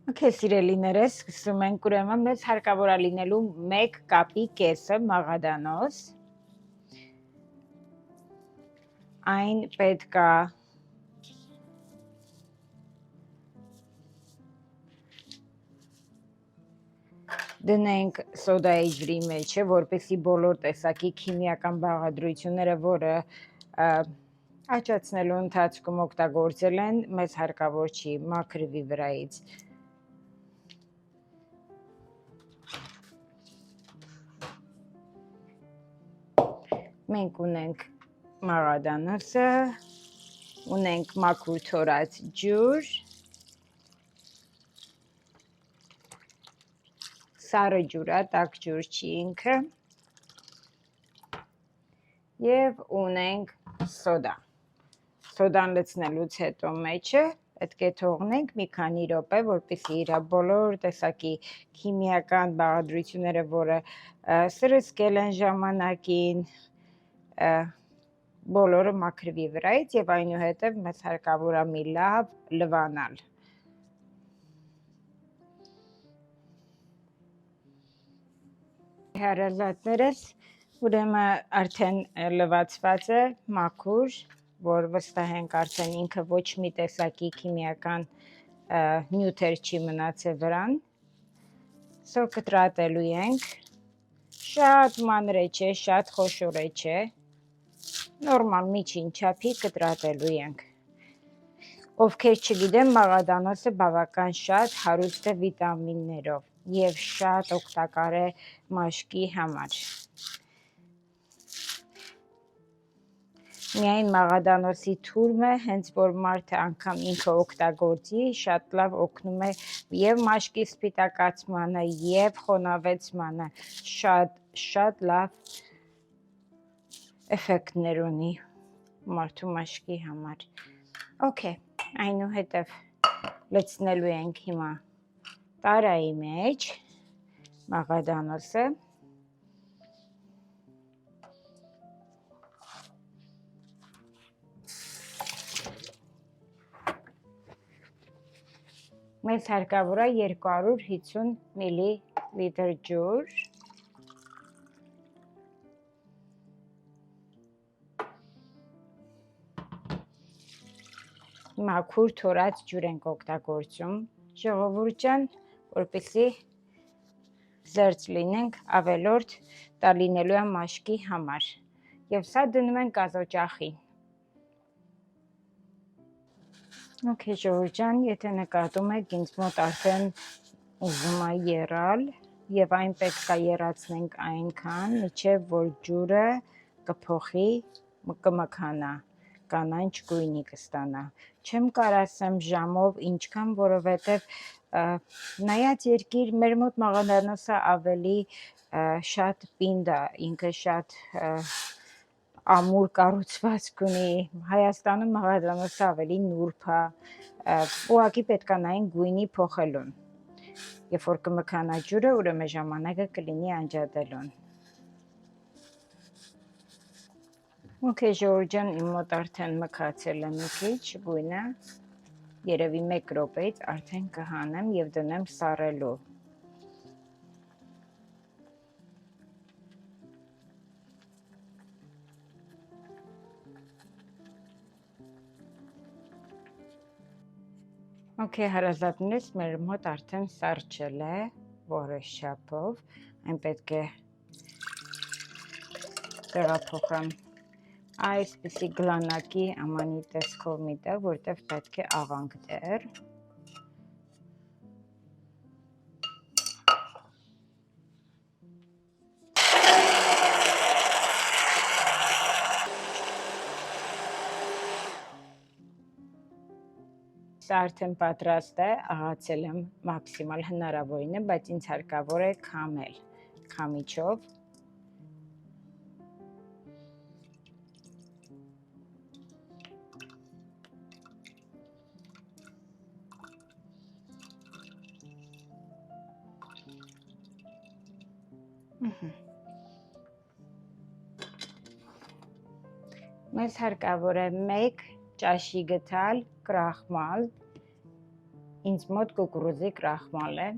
Okay, սիրելիներս, սկսում ենք ուրեմն մեզ հարկավոր է լինելու 1 կապի կեսը մաղադանոց։ Այն պետք է դնենք սոդայի ջրի մեջ, որպեսզի բոլոր տեսակի քիմիական բաղադրությունները, որը աճացնելու ընթացքում օգտագործել են, մեզ հարկավոր չի մաքրվի վրայից։ Մենք ունենք մաղադանոցը, ունենք մաքուր թորած ջուր, սառը ջուր է, տաք ջուր չի ինքը, և ունենք սոդա։ Սոդան լցնելուց հետո մեջը պետք է թողնենք մի քանի րոպե, որպեսզի իր բոլոր տեսակի քիմիական բաղադրությունները, որը սրսկել են ժամանակին, բոլորը մաքրվի վրայից և այնուհետև մեզ հարկավոր է մի լավ լվանալ։ Հարազատներս, ուրեմն արդեն լվացված է, մաքուր, որ վստահենք արդեն ինքը ոչ մի տեսակի քիմիական նյութեր չի մնացել վրան։ Սո կտրատելու ենք, շատ մանր չէ, շատ խոշոր չէ, նորմալ միջին չափի կտրատելու ենք։ Ովքեր չգիտեն, մաղադանոցը բավական շատ հարուստ է վիտամիններով և շատ օգտակար է մաշկի համար։ Միայն մաղադանոցի թուրմը, հենց որ մարդը անգամ ինքը օգտագործի, շատ լավ օգնում է և մաշկի սպիտակացմանը, և խոնավեցմանը, շատ լավ էֆեկտներ ունի մարդու մաշկի համար։ Okay, այնուհետև լցնելու ենք հիմա տարայի մեջ մաղադանոցը։ Մեզ հարկավոր է 250 միլիլիտր ջուր։ Մաքուր թորած ջուր ենք օգտագործում, ժողովուրդ ջան, որպեսզի զերծ լինենք ավելորդ դա լինելու է մաշկի համար։ Եվ սա դնում ենք գազօջախին։ Okay, ժողովուրդ ջան, եթե նկատում եք, ինձ մոտ արդեն ուզում է եռալ, և այն պետք է եռացնենք այնքան, մինչև որ ջուրը կփոխի, կմքանա, կանաչ գույնի կստանա։ Չեմ կարող ասեմ ժամով ինչքան, որովհետև նայած երկիր, մեր մոտ մաղադանոցը ավելի շատ պինդ է, ինքը շատ ամուր կառուցվածք ունի, Հայաստանում մաղադանոցը ավելի նուրբ է, ուղղակի պետք է նայենք գույնի փոխելուն։ Երբ որ կմքանա ջուրը, ուրեմն ժամանակը կլինի անջատելուն։ Okay, ժողովուրդ ջան, իմ մոտ արդեն մքացել է մի քիչ գույնը, երևի 1 րոպեից արդեն կհանեմ և դնեմ սառելու։ Okay, հարազատներս, մեր մոտ արդեն սառչել է որոշ չափով, այն պետք է տեղափոխեմ այսպիսի գլանակի ամանի տեսքով միտեղ, որտեղ պետք է աղանք դեռ։ Սա արդեն պատրաստ է, աղացել եմ մաքսիմալ հնարավորինը, բայց ինձ հարկավոր է քամել քամիչով։ Մեզ հարկավոր է 1 ճաշի գթալ կրախմալ ինձ մոտ կուկուրուզի կրախմալ է։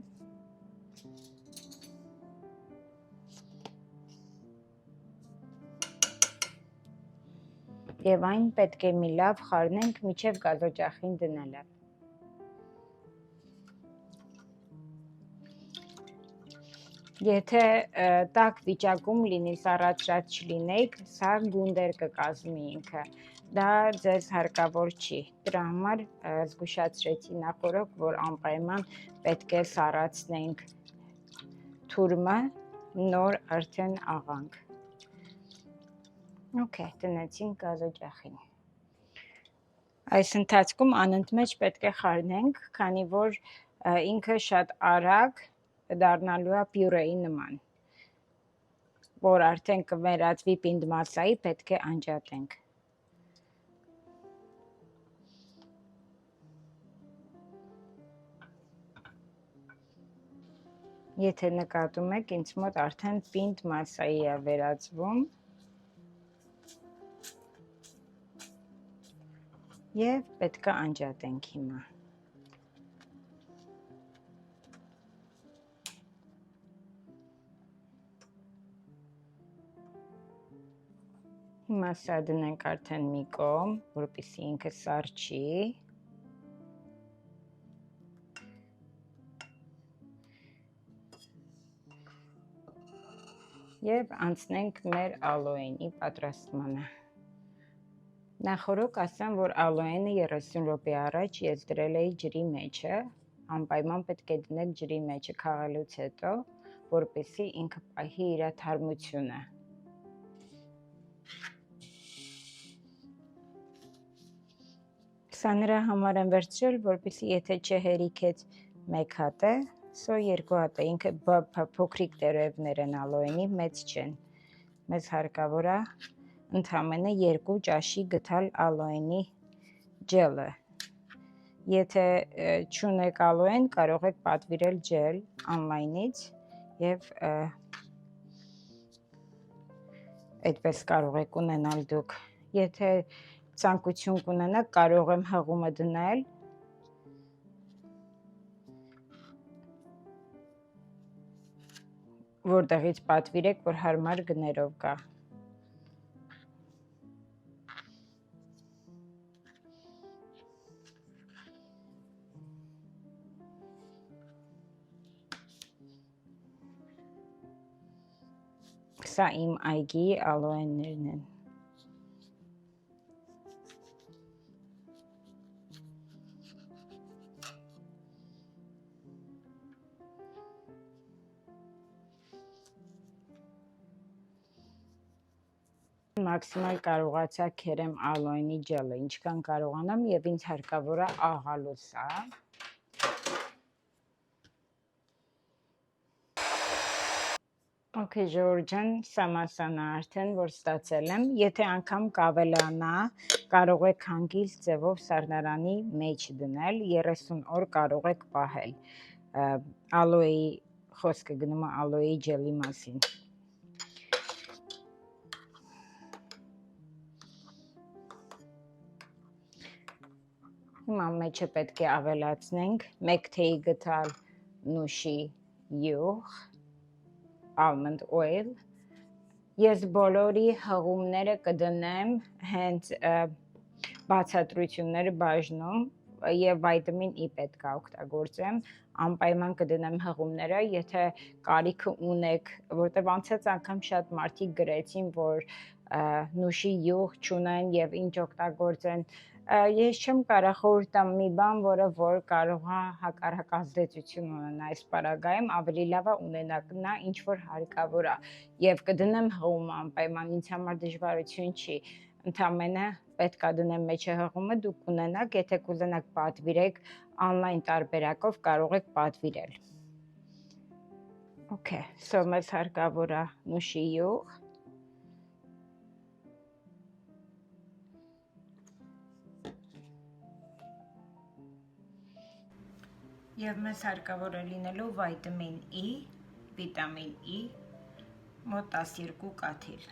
Եվ այն պետք է մի լավ խառնենք մինչև գազօջախին դնելը։ Եթե տաք վիճակում լինի, սառացրած չլինեիք, սա գունդեր կկազմի ինքը, դա ձեզ հարկավոր չի։ Դրա համար զգուշացրեցի նախօրոք, որ անպայման պետք է սառացնենք թուրմը, նոր արդեն աղանք։ Okay, տնեցինք գազօջախին։ Այս ընթացքում անընդմեջ պետք է խառնենք, քանի որ ինքը շատ արագ դառնալու է պյուրեի նման, որ արդեն կվերածվի պինդ մասայի, պետք է անջատենք։ Եթե նկատում եք, ինձ մոտ արդեն պինդ մասայի է վերածվում և պետք է անջատենք հիմա։ Հիմա սա դնենք արդեն մի կողմ, որպեսզի ինքը սառչի։ Եվ անցնենք մեր ալոյենի պատրաստմանը։ Նախօրոք ասեմ, որ ալոյենը 30 րոպե առաջ ես դրել էի ջրի մեջը, անպայման պետք է դնեք ջրի մեջը քաղելուց հետո, որպեսզի ինքը պահի իր թարմությունը։ Սա նրա համար եմ վերցրել, որպեսզի եթե չհերիքեց մեկ հատ է, սո երկու հատ է, ինքը փոքրիկ տերևներ են ալոյենի, մեծ չեն։ Մեզ հարկավոր է ընդամենը 2 ճաշի գթալ ալոյենի ջելը։ Եթե չունեք ալոյեն, կարող եք պատվիրել ջել on-line-ից և այդպես կարող եք ունենալ դուք։ Եթե ցանկություն կունենաք, կարող եմ հղումը դնել, որտեղից պատվիրեք, որ հարմար գներով գա։ Սա իմ այգի ալոյեններն են։ Մաքսիմալ կարողացա քերեմ ալոյենի ջելը, ինչքան կարողանամ, և ինձ հարկավոր է աղալու սա։ Okay, ժողովուրդ ջան, սա մասան է արդեն, որ ստացել եմ։ Եթե անգամ կավելանա, կարող եք հանգիստ ձևով սառնարանի մեջ դնել, 30 օր կարող եք պահել։ Ալոյի խոսքը գնում է ալոյի ջելի մասին։ Հիմա մեջը պետք է ավելացնենք 1 թեյի գթալ նուշի յուղ, almond oil, ես բոլորի հղումները կդնեմ հենց բացատրությունները բաժնում և վիտամին E պետք է օգտագործեմ, անպայման կդնեմ հղումները, եթե կարիքը ունեք, որտև անցած անգամ շատ մարդիկ գրեցին, որ նուշի յուղ չունեն և ինչ օգտագործեն, ես չեմ կարող խորհուրդ տամ մի բան, որ կարող է հակառակ ազդեցություն ունենա այս պարագայում, ավելի լավ է ունենաք նա, ինչ որ հարկավոր է, և կդնեմ հղումը անպայման, ինձ համար դժվարություն չի, ընդամենը պետք է դնեմ մեջը հղումը, դուք կունենաք, եթե կուզենաք պատվիրեք on-line տարբերակով կարող եք պատվիրել։ Okay, so մեզ հարկավոր է նուշի յուղ, և մեզ հարկավոր է լինելու վիտամին E, վիտամին E, մոտ 12 կաթիլ։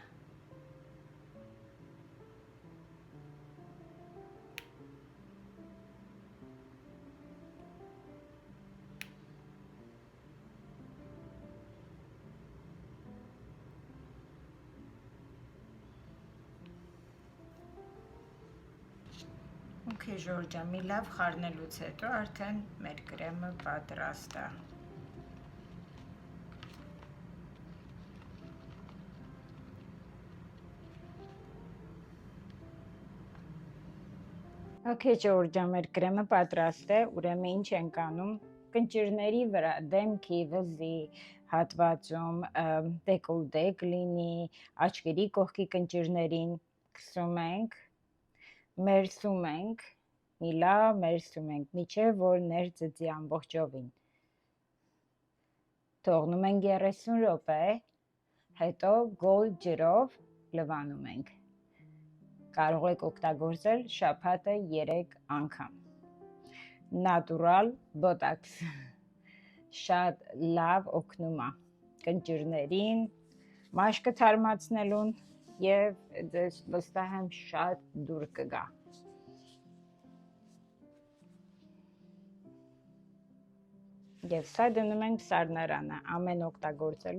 Okay, Ժորժա, մի լավ խառնելուց հետո արդեն մեր կրեմը պատրաստ է։ Okay, Ժորժա, մեր կրեմը պատրաստ է, ուրեմն ինչ ենք անում, կնճիռների վրա, դեմքի, վզի հատվածում դեկոլտե կլինի, աչքերի կողքի կնճիռներին քսում ենք, մերսում ենք, մի լավ մերսում ենք, մինչև որ ներծծի ամբողջովին։ Թողնում ենք 30 րոպե, հետո գոլ ջրով լվանում ենք։ Կարող եք օգտագործել շաբաթը 3 անգամ։ Նատուրալ բոտաքս շատ լավ օգնում է կնճիռներին, մաշկը թարմացնելուն եւ ձեզ վստահ եմ շատ դուր կգա։ Եվ սա դնում ենք սառնարանը ամեն օգտագործելու